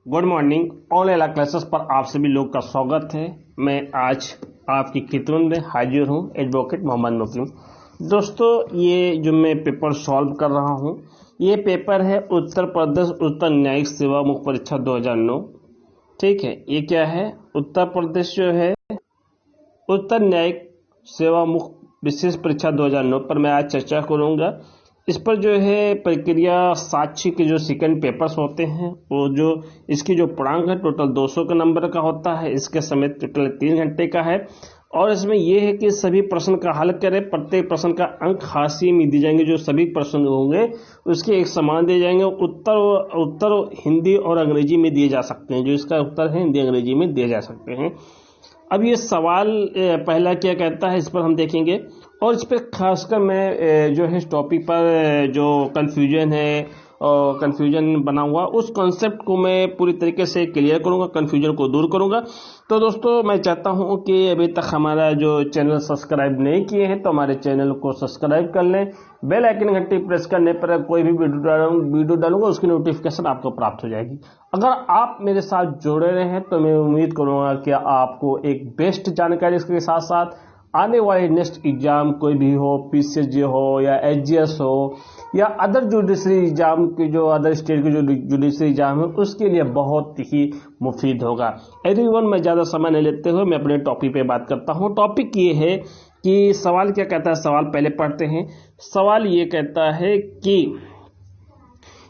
Good morning. Online classes पर आप सभी लोग का स्वागत है। मैं आज आपकी खिदमत में हाजिर हूँ, एडवोकेट मोहम्मद मुकीम। दोस्तों, ये जो मैं पेपर सॉल्व कर रहा हूँ, ये पेपर है उत्तर प्रदेश उत्तर न्यायिक सेवा मुख्य परीक्षा 2009। ठीक है, ये क्या है? उत्तर प्रदेश जो है उत्तर न्यायिक सेवा मुख्य विशेष परीक्षा 2009 पर मैं आज चर्चा करूँगा। इस पर जो है प्रक्रिया साक्ष्य के जो सेकंड पेपर्स होते हैं, वो जो इसकी जो पूर्णांक है टोटल 200 का नंबर का होता है। इसके समय टोटल 3 घंटे का है और इसमें यह है कि सभी प्रश्न का हल करें। प्रत्येक प्रश्न का अंक हाशिए में दिए जाएंगे। जो सभी प्रश्न होंगे उसके एक समान दिए जाएंगे। उत्तर हिंदी और अंग्रेजी में दिए जा सकते हैं। जो इसका उत्तर है हिंदी अंग्रेजी में दिए जा सकते हैं। अब ये सवाल पहला क्या कहता है, इस पर हम देखेंगे और इस पर खासकर मैं जो है इस टॉपिक पर जो कन्फ्यूजन है और कन्फ्यूजन बना हुआ उस कॉन्सेप्ट को मैं पूरी तरीके से क्लियर करूंगा, कन्फ्यूजन को दूर करूंगा। तो दोस्तों, मैं चाहता हूं कि अभी तक हमारा जो चैनल सब्सक्राइब नहीं किए हैं तो हमारे चैनल को सब्सक्राइब कर लें। बेल आइकन घंटी प्रेस करने पर कोई भी वीडियो डालूंगा उसकी नोटिफिकेशन आपको प्राप्त हो जाएगी। अगर आप मेरे साथ जुड़े रहे हैं तो मैं उम्मीद करूंगा कि आपको एक बेस्ट जानकारी इसके साथ साथ आने वाले नेक्स्ट एग्जाम कोई भी हो, पीसीएसजी हो या एचजीएस हो या अदर जुडिशरी एग्जाम की जो अदर स्टेट की जो जुडिशरी एग्जाम है उसके लिए बहुत ही मुफीद होगा। एवरीवन, मैं ज़्यादा समय नहीं लेते हुए मैं अपने टॉपिक पे बात करता हूँ। टॉपिक ये है कि सवाल क्या कहता है। सवाल पहले पढ़ते हैं। सवाल ये कहता है कि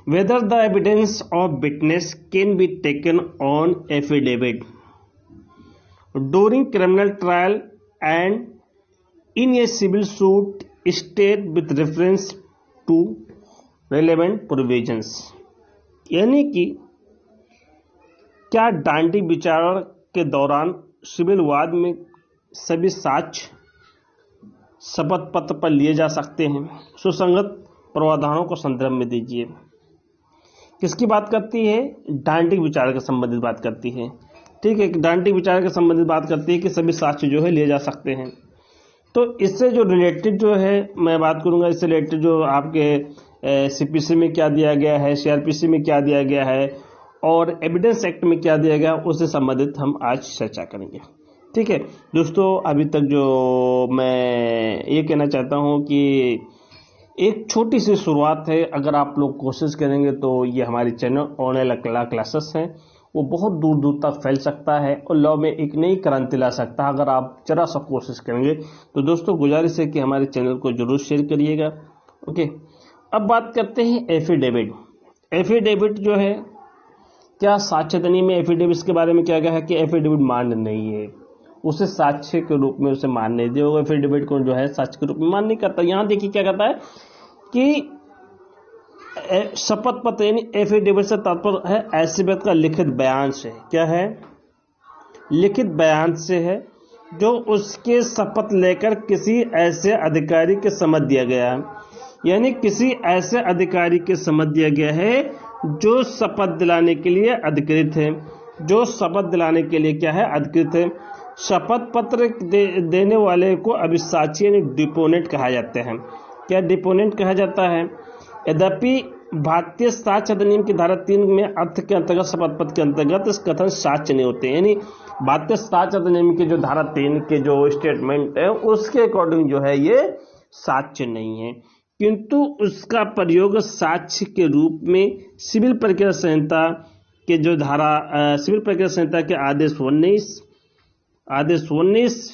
whether the evidence of witness can be taken on affidavit during criminal trial and in a civil suit state with reference to relevant provisions। यानी कि क्या डांडी विचारण के दौरान सिविल वाद में सभी साक्ष्य शपथ पत्र पर लिए जा सकते हैं? सुसंगत प्रावधानों को संदर्भ में दीजिए। किसकी बात करती है? डांडिक विचार के संबंधित बात करती है। ठीक है, डांडिक विचार के संबंधित बात करती है कि सभी साक्ष्य जो है लिए जा सकते हैं। तो इससे जो रिलेटेड जो है मैं बात करूंगा, इससे रिलेटेड जो आपके सीपीसी में क्या दिया गया है, सीआरपीसी में क्या दिया गया है और एविडेंस एक्ट में क्या दिया गया, उससे संबंधित हम आज चर्चा करेंगे। ठीक है दोस्तों, अभी तक जो मैं ये कहना चाहता हूँ कि एक छोटी सी शुरुआत है। अगर आप लोग कोशिश करेंगे तो ये हमारी चैनल ऑनलाइन क्लासेस हैं वो बहुत दूर दूर तक फैल सकता है और लॉ में एक नई क्रांति ला सकता है अगर आप जरा सा कोशिश करेंगे। तो दोस्तों, गुजारिश है कि हमारे चैनल को जरूर शेयर करिएगा। ओके, अब बात करते हैं एफिडेविट। एफिडेविट जो है, क्या साक्ष्यदनी में एफिडेविट के बारे में क्या गया है कि एफिडेविट मान्य नहीं है, उसे साक्ष्य के रूप में उसे मान नहीं दिया। एफिडेविट को जो है साक्ष्य के रूप में मान नहीं करता। यहाँ देखिए क्या कहता है कि शपथ पत्र यानी एफिडेविट से तात्पर्य है ऐसे व्यक्ति का लिखित बयान से। क्या है? लिखित बयान से है जो उसके शपथ लेकर किसी ऐसे अधिकारी के समझ दिया गया है। यानी किसी ऐसे अधिकारी के समझ दिया गया है जो शपथ दिलाने के लिए अधिकृत है। जो शपथ दिलाने के लिए क्या है? अधिकृत है। शपथ पत्र देने वाले को अभिसाक्षी यानी डिपोनेंट कहा जाता है। क्या डिपोनेंट कहा जाता है? यद्यपि भारतीय साक्ष्य अधिनियम की धारा 3 में अर्थ के अंतर्गत शपथ पत्र के अंतर्गत इस कथन साक्ष्य नहीं होते। यानी भारतीय साक्ष्य अधिनियम की जो धारा 3 के जो स्टेटमेंट है उसके अकॉर्डिंग जो है ये साक्ष्य नहीं है, किंतु उसका प्रयोग साक्ष्य के रूप में सिविल प्रक्रिया संहिता के जो धारा सिविल प्रक्रिया संहिता के आदेश 19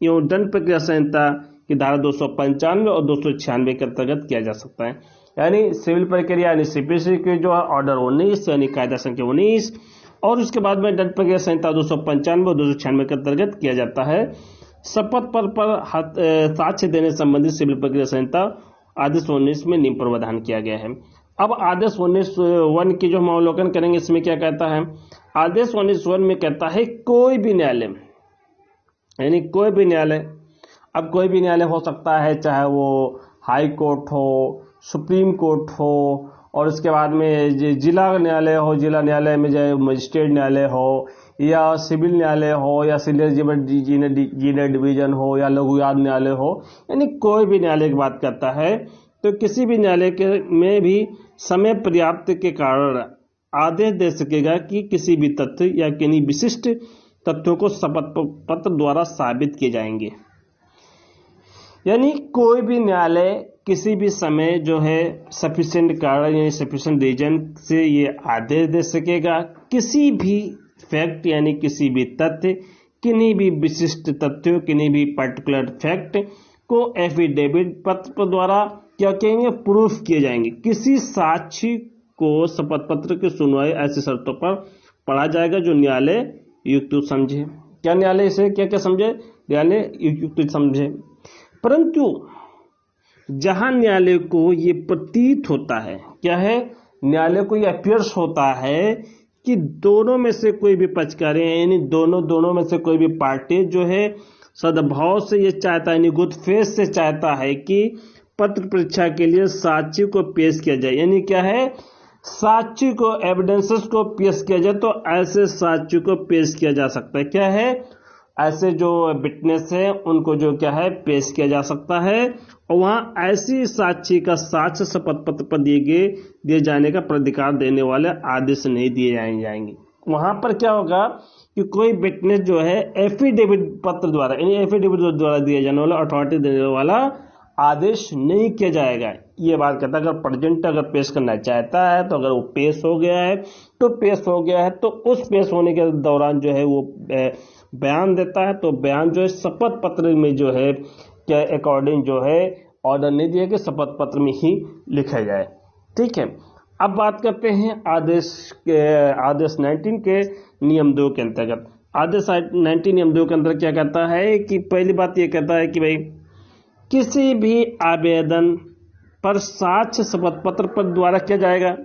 एवं दंड प्रक्रिया संहिता की धारा 295 और 296 के अंतर्गत किया जा सकता है। यानी सिविल प्रक्रिया यानी सीपीसी के जो है ऑर्डर 19 यानी कायदा संख्या 19 और उसके बाद में दंड प्रक्रिया संहिता 295 और 296 के अंतर्गत किया जाता है। शपथ पर साक्ष्य देने संबंधी सिविल प्रक्रिया संहिता आदेश 19 में नियम प्रावधान किया गया है। अब आदेश 19(1) की जो हम अवलोकन करेंगे, इसमें क्या कहता है? आदेश 19(1) में कहता है कोई भी न्यायालय, यानी कोई भी न्यायालय, अब कोई भी न्यायालय हो सकता है, चाहे वो हाई कोर्ट हो, सुप्रीम कोर्ट हो और उसके बाद में जिला न्यायालय हो, जिला न्यायालय में जो मजिस्ट्रेट न्यायालय हो या सिविल न्यायालय हो या सीनियर डिवीजन हो या लघु याद न्यायालय हो, यानी कोई भी न्यायालय की बात करता है। तो किसी भी न्यायालय के में भी समय पर्याप्त के कारण आदेश दे सकेगा कि किसी भी तथ्य या किन्हीं विशिष्ट तथ्यों को शपथ पत्र द्वारा साबित किए जाएंगे। यानी कोई भी न्यायालय किसी भी समय जो है सफिशिएंट कारण यानी सफिशिएंट रीजन से ये आदेश दे सकेगा किसी भी फैक्ट यानी किसी भी तथ्य, किन्हीं भी विशिष्ट तथ्यों, किन्हीं भी पर्टिकुलर फैक्ट को एफिडेविट पत्र द्वारा क्या कहेंगे, प्रूफ किए जाएंगे। किसी साक्षी को शपथ पत्र की सुनवाई ऐसी शर्तों पर पढ़ा जाएगा जो न्यायालय युक्त समझे। क्या न्यायालय इसे क्या क्या समझे, न्यायालय युक्त समझे। परंतु जहां न्यायालय को ये प्रतीत होता है, क्या है, न्यायालय को यह अपीयर्स होता है कि दोनों में से कोई भी पक्षकार यानी दोनों में से कोई भी पार्टी जो है सद्भाव से ये चाहता है, यानी गुड फेथ से चाहता है कि पत्र परीक्षा के लिए साक्षी को पेश किया जाए। यानी क्या है, साक्षी को एविडेंसेस को पेश किया जाए, तो ऐसे साक्षी को पेश किया जा सकता है। क्या है, ऐसे जो विटनेस है उनको जो क्या है पेश किया जा सकता है, और वहां ऐसी साक्षी का साक्ष्य शपथ पत्र पर दिए जाने का प्राधिकार देने वाले आदेश नहीं दिए जाएंगे। वहां पर क्या होगा कि कोई विटनेस जो है एफिडेविट पत्र द्वारा यानी एफिडेविट द्वारा दिया जाने वाला अथॉरिटी देने वाला आदेश नहीं किया जाएगा। ये बात कहता है अगर प्रेजेंट अगर पेश करना चाहता है तो अगर वो पेश हो गया है तो पेश हो गया है, तो उस पेश होने के दौरान जो है वो बयान देता है, तो बयान जो है शपथ पत्र में जो है क्या अकॉर्डिंग जो है ऑर्डर नहीं दिया कि शपथ पत्र में ही लिखा जाए। ठीक है, अब बात करते हैं आदेश 19 के नियम 2 के अंतर्गत। आदेश 19 नियम 2 के अंदर क्या कहता है कि पहली बात ये कहता है कि भाई किसी भी आवेदन पर साक्ष्य शपथ पत्र पर द्वारा किया जाएगा,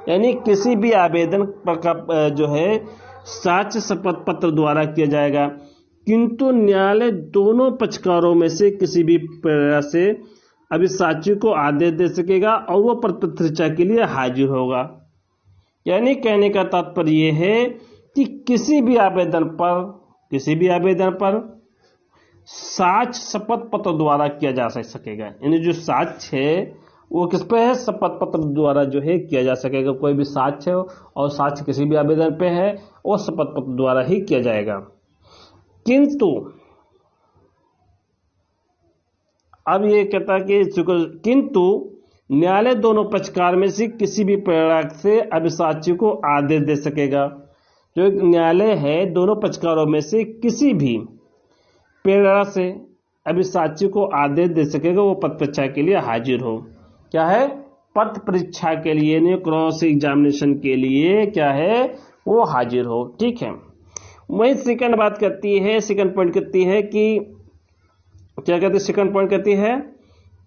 यानी किसी भी आवेदन पर जो है साक्ष्य शपथ पत्र द्वारा किया जाएगा, किंतु न्यायालय दोनों पक्षकारों में से किसी भी प्रेरणा से अभी साक्षी को आदेश दे सकेगा और वो पत्र परीक्षा के लिए हाजिर होगा। यानी कहने का तात्पर्य यह है कि किसी भी आवेदन पर साक्ष्य शपथ पत्र द्वारा किया जा सकेगा। यानी जो साक्ष्य है वो किस पे है, शपथ पत्र द्वारा जो है किया जा सकेगा। कोई भी साक्ष्य हो और साक्ष्य किसी भी आवेदन पे है वो शपथ पत्र द्वारा ही किया जाएगा। किंतु अब ये कहता है कि किंतु न्यायालय दोनों पक्षकार में से किसी भी प्रेरणा से अभिसाक्षी को आदेश दे सकेगा। जो न्यायालय है दोनों पक्षकारों में से किसी भी प्रेरणा से अभिसाक्षी को आदेश दे सकेगा वो पत्र परीक्षा के लिए हाजिर हो। क्या है, पत्र परीक्षा के लिए नहीं क्रॉस एग्जामिनेशन के लिए क्या है वो हाजिर हो। ठीक है, वही सेकंड बात करती है, सेकंड पॉइंट करती है कि क्या कहते हैं, सेकंड पॉइंट कहती है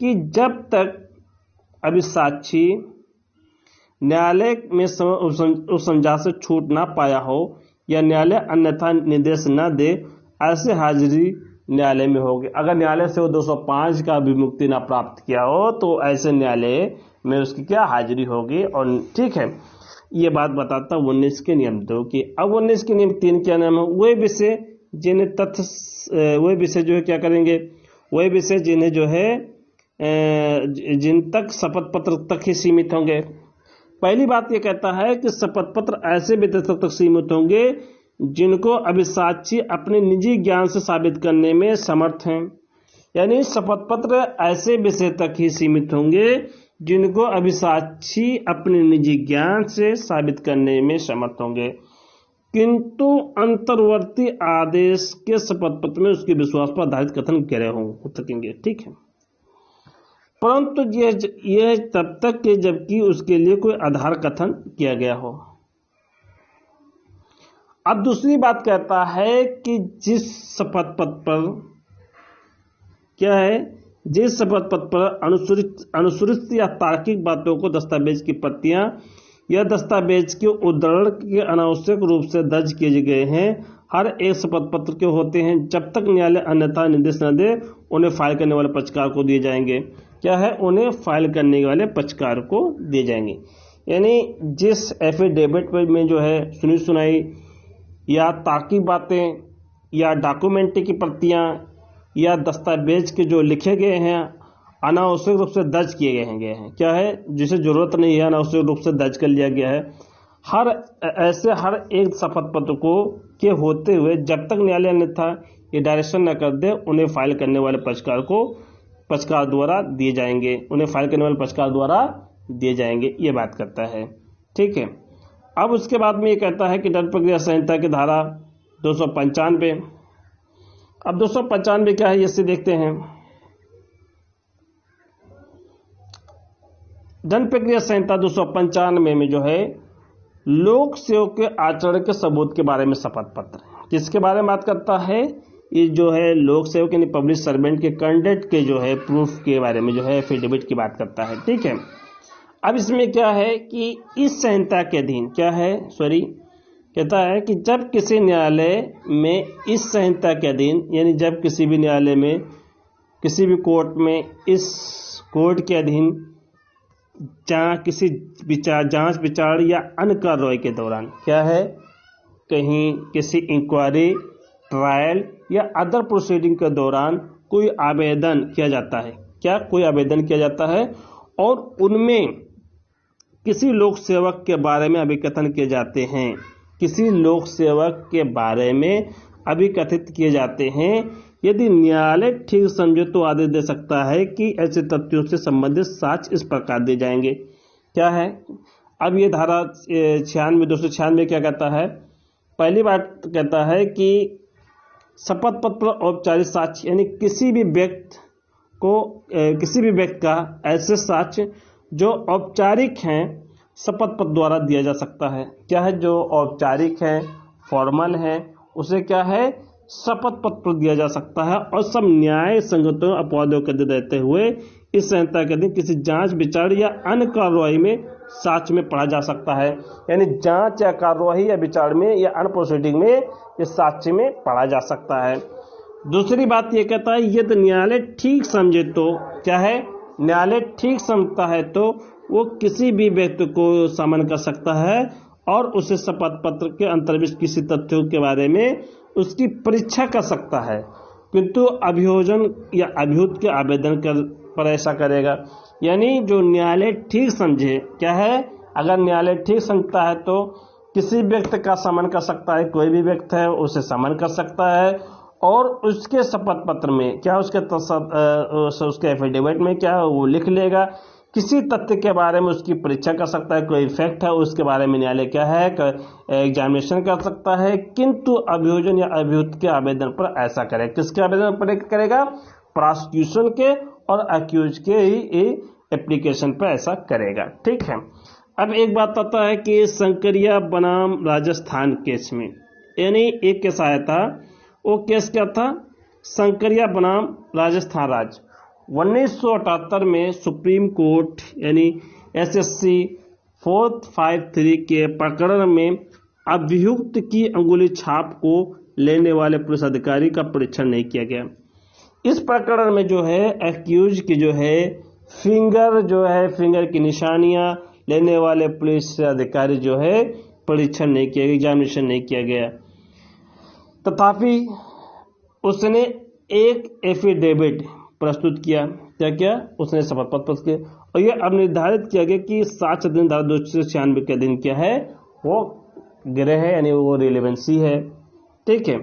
कि जब तक अभिसाक्षी न्यायालय में उस संज्ञा से छूट ना पाया हो या न्यायालय अन्यथा निर्देश न दे, ऐसे हाजिरी न्यायालय में होगी। अगर न्यायालय से वो 205 का विमुक्ति ना प्राप्त किया हो तो ऐसे न्यायालय में उसकी क्या हाजिरी होगी। और ठीक है, ये बात बताता 19 के नियम 2 की। अब 19 के नियम 3 क्या नाम है, वही विषय जिन्हें वही विषय जो है क्या करेंगे, वही विषय जिन्हें जो है जिन तक शपथ पत्र तक ही सीमित होंगे। पहली बात ये कहता है कि शपथ पत्र ऐसे विषय तक सीमित होंगे जिनको अभिसाक्षी अपने निजी ज्ञान से साबित करने में समर्थ हैं। यानी शपथ पत्र ऐसे विषय तक ही सीमित होंगे जिनको अभिसाक्षी अपने निजी ज्ञान से साबित करने में समर्थ होंगे, किंतु अंतर्वर्ती आदेश के शपथ पत्र में उसके विश्वास पर आधारित कथन करे हो सकेंगे। ठीक है, परंतु यह तब तक के जबकि उसके लिए कोई आधार कथन किया गया हो। अब दूसरी बात कहता है कि जिस शपथ पत्र पर क्या है, जिस शपथ पत्र पर अनुसूचित या तार्किक बातों को दस्तावेज की प्रतियां या दस्तावेज के उद्धरण के अनावश्यक रूप से दर्ज किए गए हैं, हर एक शपथ पत्र के होते हैं। जब तक न्यायालय अन्यथा निर्देश न दे उन्हें फाइल करने वाले पक्षकार को दिए जाएंगे। क्या है, उन्हें फाइल करने वाले पक्षकार को दिए जाएंगे। यानी जिस एफिडेविट में जो है सुनी सुनाई या तार्किक बातें या डॉक्यूमेंट्री की प्रतियां या दस्तावेज के जो लिखे गए हैं अनावश्यक रूप से दर्ज किए गए हैं, क्या है जिसे जरूरत नहीं है अनावश्यक रूप से दर्ज कर लिया गया है, हर एक शपथ पत्र को के होते हुए जब तक न्यायालय अन्यथा ये डायरेक्शन न कर दे उन्हें फाइल करने वाले पक्षकार द्वारा दिए जाएंगे, उन्हें फाइल करने वाले पक्षकार द्वारा दिए जाएंगे, ये बात करता है। ठीक है। अब उसके बाद में ये कहता है कि दंड प्रक्रिया संहिता की धारा 295। अब 295 क्या है इसे देखते हैं। दंड प्रक्रिया संहिता 295 में जो है लोक सेवक के आचरण के सबूत के बारे में शपथ पत्र, किसके बारे में बात करता है, ये जो है लोक सेवक यानी पब्लिक सर्वेंट के कंडक्ट के जो है प्रूफ के बारे में जो है एफिडेविट की बात करता है। ठीक है। अब इसमें क्या है कि इस संहिता के अधीन क्या है, कहता है कि जब किसी न्यायालय में इस संहिता के अधीन यानी जब किसी भी न्यायालय में किसी भी कोर्ट में इस कोर्ट के अधीन जांच विचार या अन्य कार्रवाई के दौरान क्या है, कहीं किसी इंक्वायरी, ट्रायल या अदर प्रोसीडिंग के दौरान कोई आवेदन किया जाता है, कोई आवेदन किया जाता है और उनमें किसी लोक सेवक के बारे में अभिकथन किए जाते हैं, किसी लोक सेवक के बारे में अभिकथित किए जाते हैं, यदि न्यायालय ठीक समझे तो आदेश दे सकता है कि ऐसे तथ्यों से संबंधित साक्ष्य इस प्रकार दिए जाएंगे। क्या है, अब ये धारा 296 क्या कहता है, पहली बात कहता है कि शपथ पत्र औपचारिक साक्ष्य यानी किसी भी व्यक्ति का ऐसे साक्ष्य जो औपचारिक हैं शपथ पत्र द्वारा दिया जा सकता है। क्या है, जो औपचारिक है, फॉर्मल है, उसे क्या है शपथ पत्र दिया जा सकता है और सब न्याय संगतों अपवादों के देते हुए इस संहिता के अधीन किसी जांच विचार या अन्य कार्रवाई में साक्ष्य में पढ़ा जा सकता है। यानी जांच या कार्रवाई या विचार में या अन्य प्रोसीडिंग में ये साक्ष्य में पढ़ा जा सकता है। दूसरी बात ये कहता है यदि न्यायालय ठीक समझे तो क्या है, न्यायालय ठीक समझता है तो वो किसी भी व्यक्ति को समन कर सकता है और उसे शपथ पत्र के अंतर्गत किसी तथ्यों के बारे में उसकी परीक्षा कर सकता है, किंतु अभियोजन या अभियुक्त के आवेदन पर ऐसा करेगा। यानी जो न्यायालय ठीक समझे, क्या है, अगर न्यायालय ठीक समझता है तो किसी व्यक्ति का समन कर सकता है, कोई भी व्यक्ति है उसे समन कर सकता है और उसके शपथ पत्र में क्या उसके एफिडेविट में क्या वो लिख लेगा, किसी तथ्य के बारे में उसकी परीक्षा कर सकता है, कोई फैक्ट है उसके बारे में न्यायालय क्या है एग्जामिनेशन कर सकता है, किंतु अभियोजन या अभियुक्त के आवेदन पर ऐसा करे। किसके आवेदन पर करेगा, प्रोसिक्यूशन के और अक्यूज के ही एप्लीकेशन पर ऐसा करेगा। ठीक है। अब एक बात आता है कि संकरिया बनाम राजस्थान केस में, यानी एक केस आया था, वो केस क्या था, संकरिया बनाम राजस्थान राज्य 1978 में सुप्रीम कोर्ट यानी SSC 453 के प्रकरण में अभियुक्त की अंगुली छाप को लेने वाले पुलिस अधिकारी का परीक्षण नहीं किया गया। इस प्रकरण में जो है एक्यूज की जो है फिंगर की निशानियां लेने वाले पुलिस अधिकारी जो है परीक्षण नहीं किया गया, एग्जामिनेशन नहीं किया गया। तथापि उसने एक एफिडेविट प्रस्तुत किया, क्या उसने शपथ पत्र प्रस्तुत किया और यह अब निर्धारित किया गया कि साक्ष्य दिन धारा 296 के दिन क्या है वो ग्रह है, यानी वो रिलेवेंसी है। ठीक है।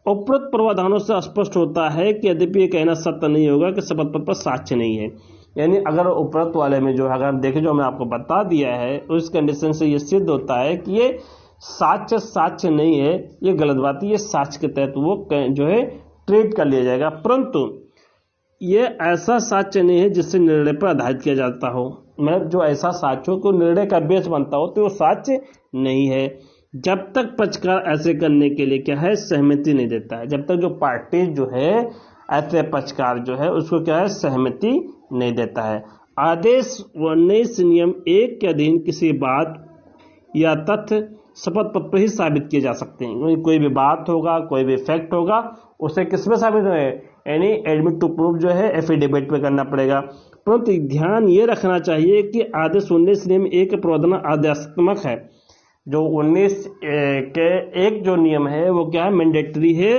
उपरोक्त प्रावधानों से स्पष्ट होता है कि यद्यपि ये कहना सत्य नहीं होगा कि शपथ पत्र पर साक्ष्य नहीं है। यानी अगर उपरोक्त वाले में जो अगर देखें जो हमने आपको बता दिया है उस कंडीशन से ये सिद्ध होता है कि ये साक्ष्य नहीं है, ये गलत बात है, ये साक्ष्य के तहत वो जो है ट्रीट कर लिया जाएगा, परंतु ये ऐसा साक्ष्य नहीं है जिससे निर्णय पर आधारित किया जाता हो। मतलब जो ऐसा साक्ष्य हो को निर्णय का बेस बनता हो तो वो साक्ष्य नहीं है जब तक पक्षकार ऐसे करने के लिए क्या है सहमति नहीं देता है। जब तक जो पार्टी जो है ऐसे पक्षकार जो है उसको क्या है सहमति नहीं देता है। आदेश 19 नियम 1 के अधीन किसी बात या तथ्य शपथ पत्र पर ही साबित किए जा सकते हैं। कोई भी बात होगा, कोई भी फैक्ट होगा, उसे किसमें साबित है, यानी एडमिट टू प्रूफ जो है एफिडेविट पे करना पड़ेगा। परंतु ध्यान ये रखना चाहिए कि आदेश 19 नियम 1 का प्रावधान आदेशात्मक है। जो 19 के एक जो नियम है वो क्या है मैंडेटरी है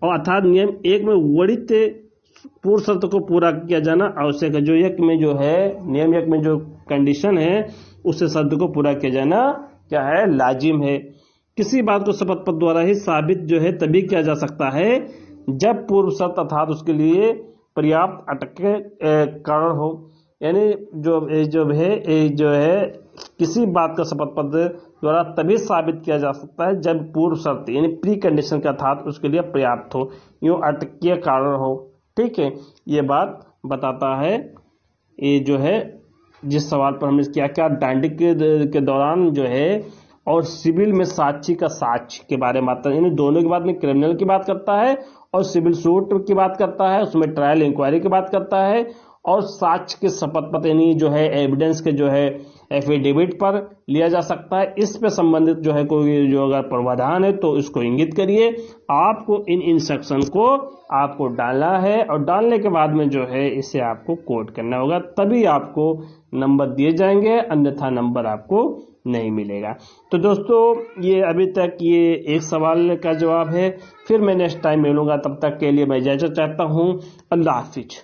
और अर्थात नियम 1 में वर्णित पूर्व शर्त को पूरा किया जाना आवश्यक है। जो एक में जो है नियम 1 में जो कंडीशन है उससे शर्त को पूरा किया जाना क्या है, लाजिम है। किसी बात को शपथ पत्र द्वारा ही साबित जो है तभी किया जा सकता है जब पूर्व शर्त अर्थात उसके लिए पर्याप्त अटके कारण हो। यानी जो है किसी बात का शपथ पत्र द्वारा तभी साबित किया जा सकता है जब पूर्व शर्त यानी प्री कंडीशन के अर्थात उसके लिए पर्याप्त हो, यूं अटकीय कारण हो। ठीक है, ये बात बताता है। ये जो है जिस सवाल पर हमने किया क्या डांडिक के दौरान जो है और सिविल में साक्षी का साक्ष्य के बारे में बात करता है, यानी दोनों की बात में क्रिमिनल की बात करता है और सिविल सूट की बात करता है, उसमें ट्रायल इंक्वायरी की बात करता है और साक्ष्य के शपथ पत्र यानी जो है एविडेंस के जो है एफिडेविट पर लिया जा सकता है। इस पे संबंधित जो है कोई जो अगर प्रावधान है तो इसको इंगित करिए। आपको इन इंस्ट्रक्शन को आपको डालना है और डालने के बाद में जो है इसे आपको कोड करना होगा, तभी आपको नंबर दिए जाएंगे, अन्यथा नंबर आपको नहीं मिलेगा। तो दोस्तों ये अभी तक ये एक सवाल का जवाब है। फिर मैं नेक्स्ट टाइम मिलूंगा, तब तक के लिए मैं इजाजत चाहता हूँ। अल्लाह हाफिज।